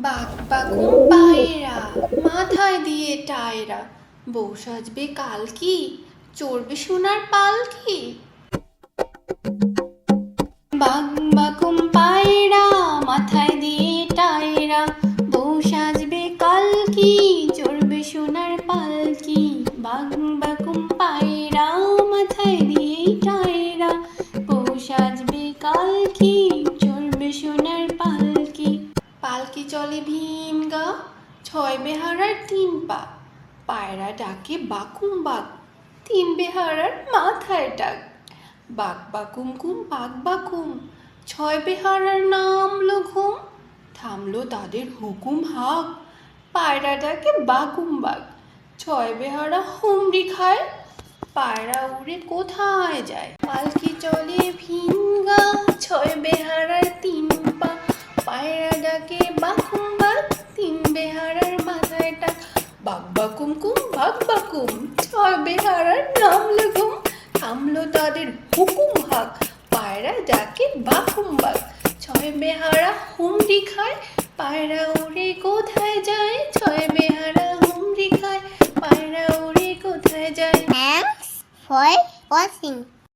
বাঘ বাঘুম পায়রা মাথায় দিয়ে টায়রা, বউ সাজবে কালকি, চড়বে সোনার পালকি। বাঘ বাঘুম পায়রা মাথায় দিয়ে টায়রা, বউ সাজবে কালকি, চড়বে সোনার পালকি। বাঘ বাঘুম পায়রা মাথায় দিয়ে টায়রা, বউ সাজবে কালকি, চড়বে সোনার পালকি। পালকি চলে ভীম গা, ছয় বেহারার তিন পা, পায়রা ডাকে বাকুম বাক, তিন বেহারার মাথায় টাক। বাক বাকুম কুম বাক বাকুম, ছয় বেহারার নামলো ঘুম, থামলো তাদের হুকুম হাক, পায়রা ডাকে বাকুম বাক। ছয় বেহারা হুমড়ি খায়, পায়রা উড়ে কোথায় যায়। পালকি চলে ভিনগা, ছয় বেহারার তিন পা, পায়রা ডাকে বাকুম বাক, তিন বেহারার মাথায় টাক। বাক বাকুম কুম বাক বাকুম, ছয় বেহারার নামলো ঘুম, থামলো তাদের হুকুম হাক, পায়রা ডাকে বাকুম বাক। ছয় বেহারা হুমড়ি খায়, পায়রা উড়ে কোথায় যায়। ছয় বেহারা হুমড়ি খায়, পায়রা উড়ে কোথায় যায়। Thanks for watching.